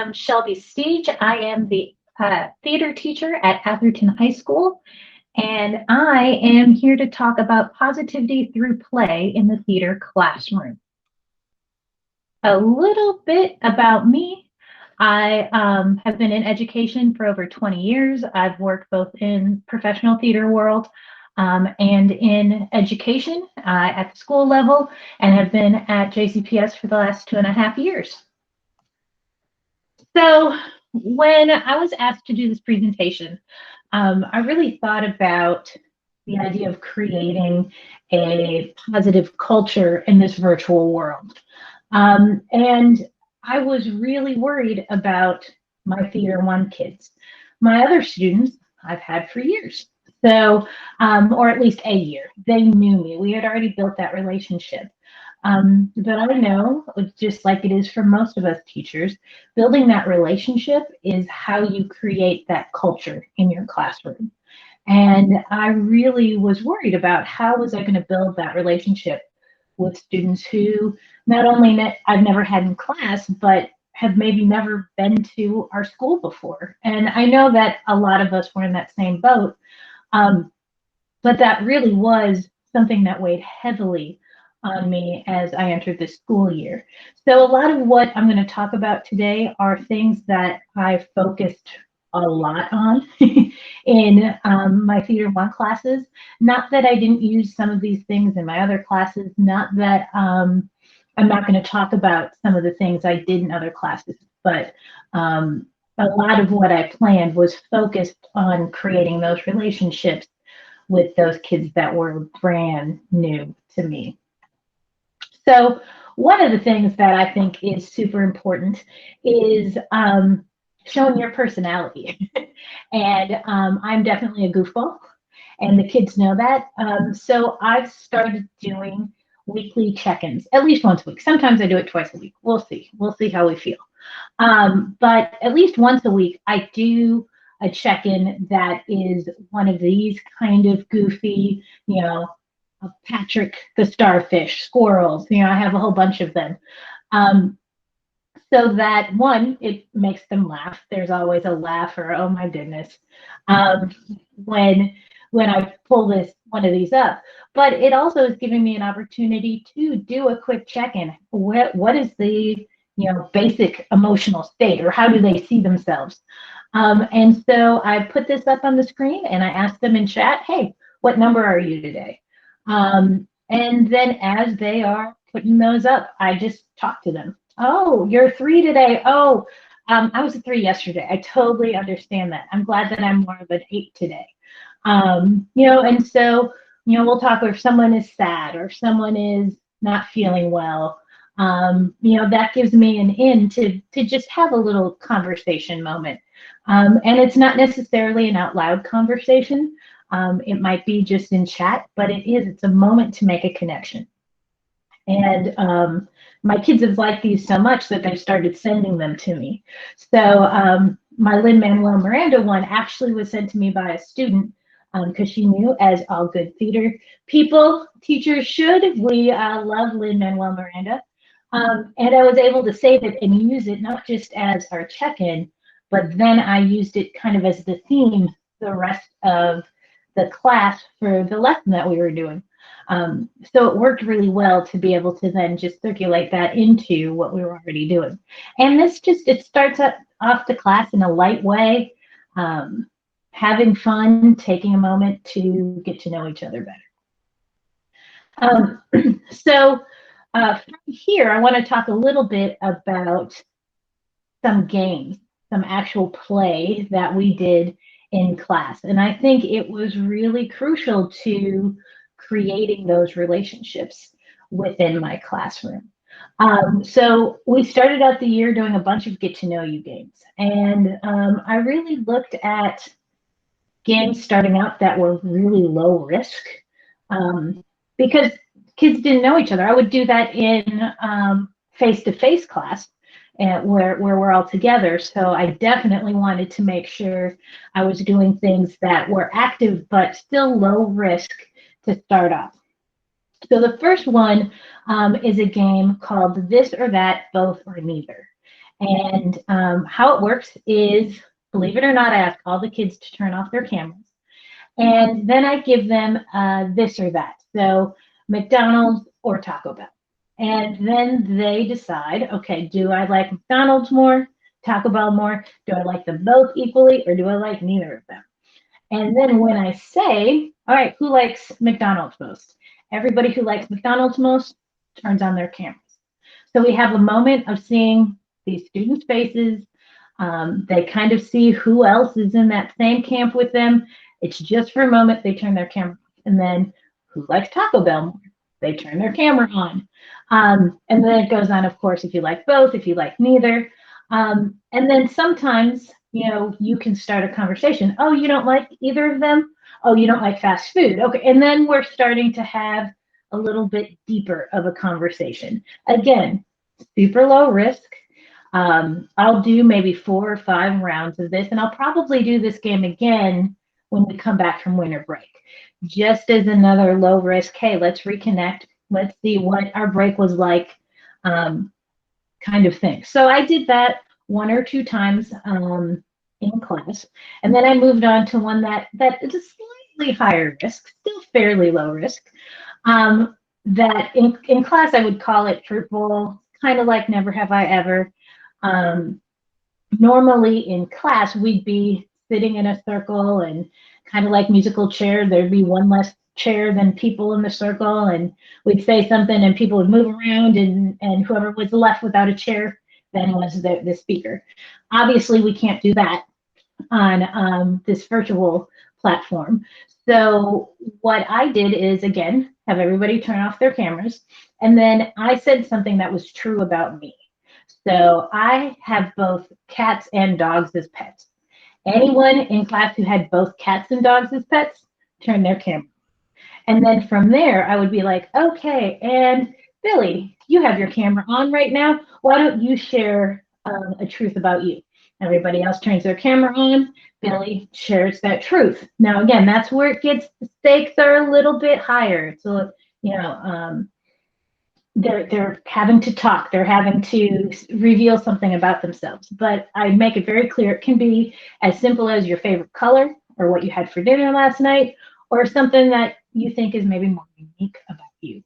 am Shelby Steege. I am the theater teacher at Atherton High School, and I am here to talk about positivity through play in the theater classroom. A little bit about me. I have been in education for over 20 years. I've worked both in professional theater world and in education at the school level, and have been at JCPS for the last 2.5 years. So when I was asked to do this presentation, I really thought about the idea of creating a positive culture in this virtual world. And I was really worried about my Theater 1 kids. My other students I've had for years. So, or at least a year. They knew me. We had already built that relationship. But I know, just like it is for most of us teachers, building that relationship is how you create that culture in your classroom. And I really was worried about how was I going to build that relationship with students who not only I've never had in class, but have maybe never been to our school before. And I know that a lot of us were in that same boat, but that really was something that weighed heavily on me as I entered the school year. So a lot of what I'm going to talk about today are things that I focused a lot on in my Theater 1 classes. Not that I didn't use some of these things in my other classes, not that I'm not going to talk about some of the things I did in other classes, but a lot of what I planned was focused on creating those relationships with those kids that were brand new to me. So one of the things that I think is super important is showing your personality. And I'm definitely a goofball, and the kids know that. So I've started doing weekly check-ins, at least once a week. Sometimes I do it twice a week. We'll see. We'll see how we feel. But at least once a week, I do a check-in that is one of these kind of goofy, Patrick the starfish, squirrels, I have a whole bunch of them. So that one, it makes them laugh. There's always a laugh or, oh my goodness, when I pull one of these up. But it also is giving me an opportunity to do a quick check-in. What is the basic emotional state, or how do they see themselves? And so I put this up on the screen and I asked them in chat, hey, what number are you today? And then as they are putting those up, I just talk to them. Oh, you're 3 today. Oh, I was a 3 yesterday. I totally understand that. I'm glad that I'm more of an 8 today. And so, we'll talk if someone is sad or someone is not feeling well. That gives me an in to just have a little conversation moment. And it's not necessarily an out loud conversation. It might be just in chat, but it's a moment to make a connection. And my kids have liked these so much that they've started sending them to me. So my Lin-Manuel Miranda one actually was sent to me by a student because she knew, as all good theater people, teachers should, we love Lin-Manuel Miranda. And I was able to save it and use it not just as our check-in, but then I used it kind of as the theme the rest of the class for the lesson that we were doing. So it worked really well to be able to then just circulate that into what we were already doing. And it starts off the class in a light way, having fun, taking a moment to get to know each other better. So from here, I want to talk a little bit about some games, some actual play that we did in class. And I think it was really crucial to creating those relationships within my classroom. So we started out the year doing a bunch of get to know you games. And I really looked at games starting out that were really low risk because kids didn't know each other. I would do that in face-to-face class where we're all together. So I definitely wanted to make sure I was doing things that were active but still low risk to start off. So the first one is a game called This or That, Both or Neither. And how it works is, believe it or not, I ask all the kids to turn off their cameras. And then I give them this or that. So McDonald's or Taco Bell. And then they decide, okay, do I like McDonald's more, Taco Bell more? Do I like them both equally, or do I like neither of them? And then when I say, all right, who likes McDonald's most? Everybody who likes McDonald's most turns on their cameras. So we have a moment of seeing these students' faces. They kind of see who else is in that same camp with them. It's just for a moment they turn their camera off. And then who likes Taco Bell more? They turn their camera on. And then it goes on, of course, if you like both, if you like neither. And then sometimes, you can start a conversation. Oh, you don't like either of them? Oh, you don't like fast food. Okay. And then we're starting to have a little bit deeper of a conversation. Again, super low risk. I'll do maybe 4 or 5 rounds of this, and I'll probably do this game again when we come back from winter break, just as another low risk. Hey, let's reconnect. Let's see what our break was like, kind of thing. So I did that 1 or 2 times in class, and then I moved on to one that is a slightly higher risk, still fairly low risk. That in class I would call it fruit bowl, kind of like Never Have I Ever. Normally in class, we'd be sitting in a circle and kind of like musical chair. There'd be one less chair than people in the circle, and we'd say something and people would move around, and whoever was left without a chair then was the speaker. Obviously, we can't do that on this virtual platform. So what I did is, again, have everybody turn off their cameras, and then I said something that was true about me. So I have both cats and dogs as pets. Anyone in class who had both cats and dogs as pets, turn their camera. And then from there, I would be like, okay, and Billy, you have your camera on right now. Why don't you share a truth about you? Everybody else turns their camera on. Billy shares that truth. Now, again, that's where it gets, the stakes are a little bit higher. So, they're having to talk, they're having to reveal something about themselves. But I make it very clear, it can be as simple as your favorite color or what you had for dinner last night, or something that you think is maybe more unique about you.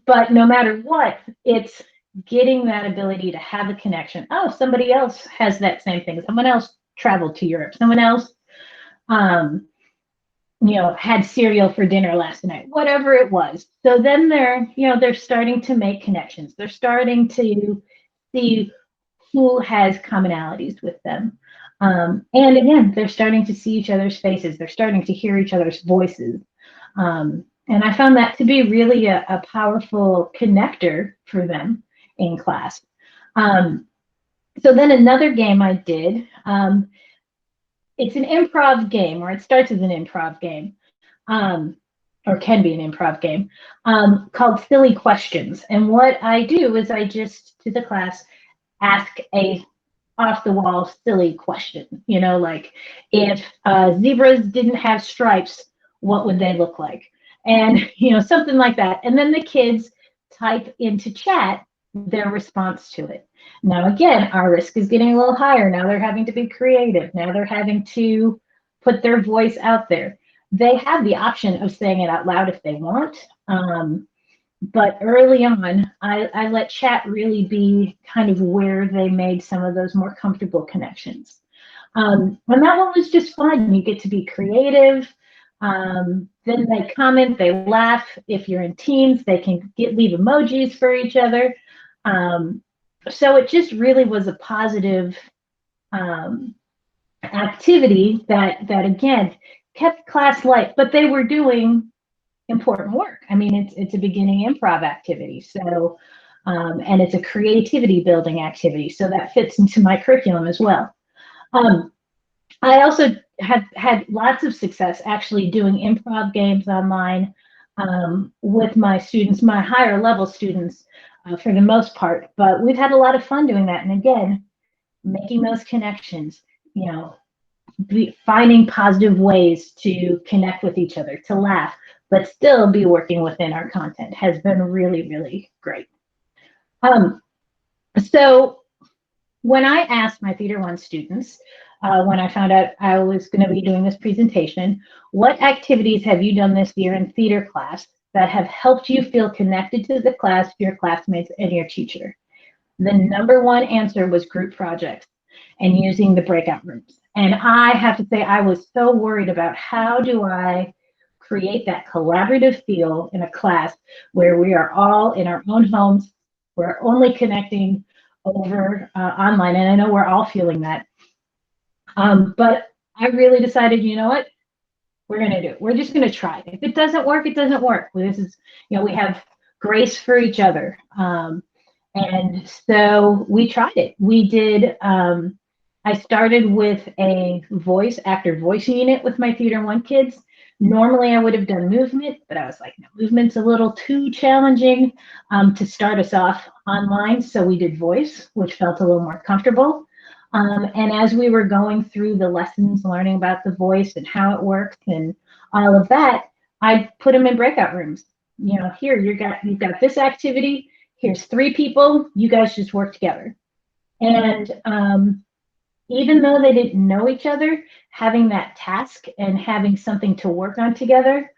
But no matter what, it's getting that ability to have a connection. Oh, somebody else has that same thing. Someone else traveled to Europe. Someone else had cereal for dinner last night, whatever it was. So then they're starting to make connections. They're starting to see who has commonalities with them. And again, they're starting to see each other's faces. They're starting to hear each other's voices. And I found that to be really a powerful connector for them in class. So then another game I did, it's an improv game, or it starts as an improv game, or can be an improv game, called Silly Questions. And what I do is I just, to the class, ask a off-the-wall silly question. Like, if zebras didn't have stripes, what would they look like? And, something like that. And then the kids type into chat their response to it. Now, again, our risk is getting a little higher. Now they're having to be creative. Now they're having to put their voice out there. They have the option of saying it out loud if they want. But early on, I let chat really be kind of where they made some of those more comfortable connections. And that one was just fun. You get to be creative. Then they comment, they laugh. If you're in teams, they can leave emojis for each other. So it just really was a positive activity that again kept class light, but they were doing important work. I mean, it's a beginning improv activity, so and it's a creativity building activity, so that fits into my curriculum as well. I also have had lots of success actually doing improv games online with my students, my higher level students, for the most part. But we've had a lot of fun doing that, and again, making those connections. Finding positive ways to connect with each other, to laugh, but still be working within our content has been really, really great. So when I asked my Theater 1 students, when I found out I was going to be doing this presentation, what activities have you done this year in theater class that have helped you feel connected to the class, your classmates, and your teacher? The number one answer was group projects and using the breakout rooms. And I have to say, I was so worried about how do I create that collaborative feel in a class where we are all in our own homes, we're only connecting over online, and I know we're all feeling that. But I really decided, you know what, we're going to do it. We're just going to try it. If it doesn't work, it doesn't work. This is, we have grace for each other. And so we tried it. We did, I started with a voice actor voice unit with my Theater 1 kids. Normally I would have done movement, but I was like, no, movement's a little too challenging to start us off online. So we did voice, which felt a little more comfortable. And as we were going through the lessons, learning about the voice and how it works and all of that, I put them in breakout rooms. Here you've got this activity. Here's 3 people. You guys just work together. And even though they didn't know each other, having that task and having something to work on together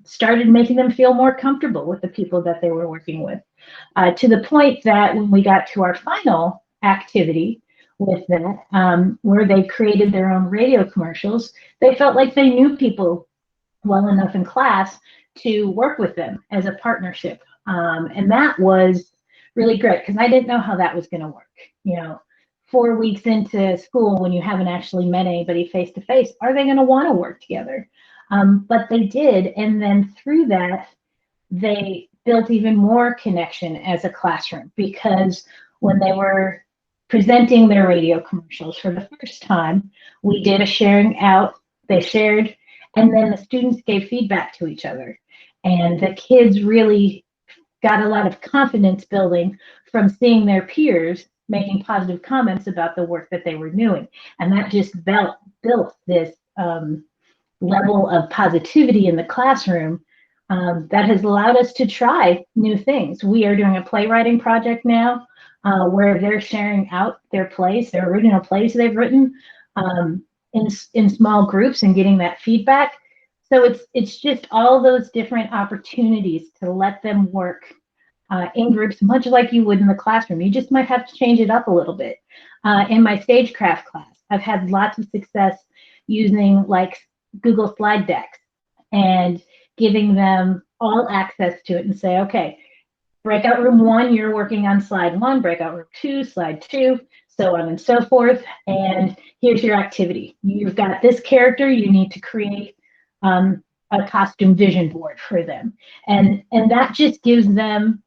started making them feel more comfortable with the people that they were working with, to the point that when we got to our final activity with that, where they created their own radio commercials, they felt like they knew people well enough in class to work with them as a partnership. And that was really great because I didn't know how that was going to work. 4 weeks into school, when you haven't actually met anybody face to face, are they going to want to work together? But they did. And then through that, they built even more connection as a classroom, because when they were presenting their radio commercials for the first time, we did a sharing out. They shared, and then the students gave feedback to each other. And the kids really got a lot of confidence building from seeing their peers making positive comments about the work that they were doing. And that just built this level of positivity in the classroom that has allowed us to try new things. We are doing a playwriting project now where they're sharing out their plays, their original plays they've written in small groups and getting that feedback. So it's just all those different opportunities to let them work in groups, much like you would in the classroom. You just might have to change it up a little bit. In my stagecraft class, I've had lots of success using like Google slide decks and giving them all access to it and say, okay, breakout room 1, you're working on slide 1, breakout room 2, slide 2, so on and so forth. And here's your activity. You've got this character, you need to create a costume vision board for them. And that just gives them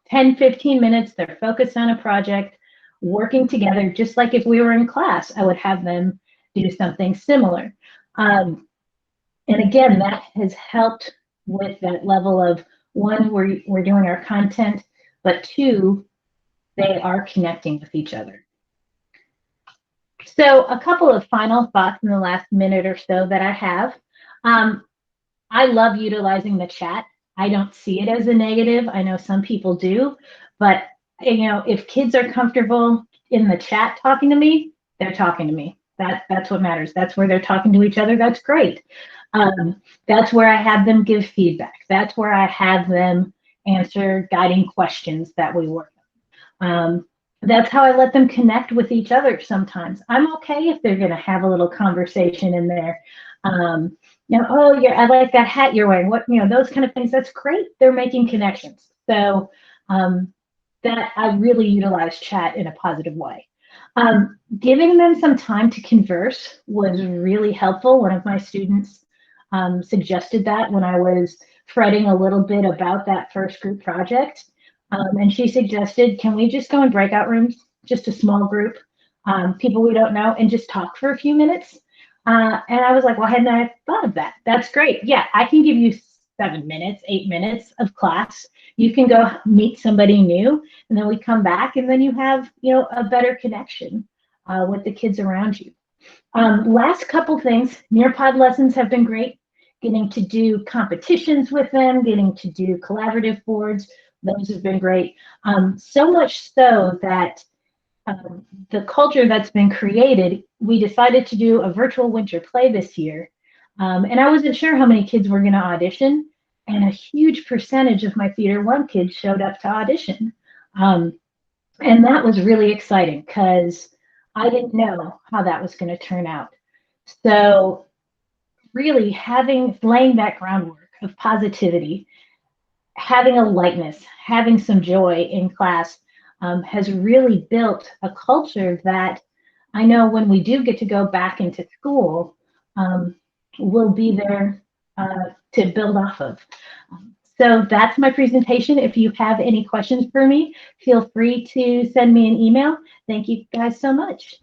10, 15 minutes, they're focused on a project, working together, just like if we were in class, I would have them do something similar. And again, that has helped with that level of, 1, we're doing our content, but 2, they are connecting with each other. So a couple of final thoughts in the last minute or so that I have. I love utilizing the chat. I don't see it as a negative. I know some people do, but if kids are comfortable in the chat talking to me, they're talking to me. That's what matters. That's where they're talking to each other. That's great. That's where I have them give feedback. That's where I have them answer guiding questions that we work on. That's how I let them connect with each other sometimes. I'm okay if they're going to have a little conversation in there. Oh, yeah, I like that hat you're wearing. Those kind of things. That's great. They're making connections. So that I really utilize chat in a positive way. Giving them some time to converse was really helpful. One of my students suggested that when I was fretting a little bit about that first group project. And she suggested, can we just go in breakout rooms, just a small group, people we don't know, and just talk for a few minutes? And I was like, well, hadn't I thought of that? That's great. Yeah, I can give you 7 minutes, 8 minutes of class. You can go meet somebody new, and then we come back, and then you have, a better connection with the kids around you. Last couple things, Nearpod lessons have been great. Getting to do competitions with them, getting to do collaborative boards Those have been great. So much so that the culture that's been created, we decided to do a virtual winter play this year. And I wasn't sure how many kids were going to audition, and a huge percentage of my Theater One kids showed up to audition. Um, and that was really exciting because I didn't know how that was going to turn out. So, really laying that groundwork of positivity, having a lightness, having some joy in class has really built a culture that I know when we do get to go back into school, um, we'll be there to build off of. So that's my presentation. If you have any questions for me, feel free to send me an email. Thank you guys so much.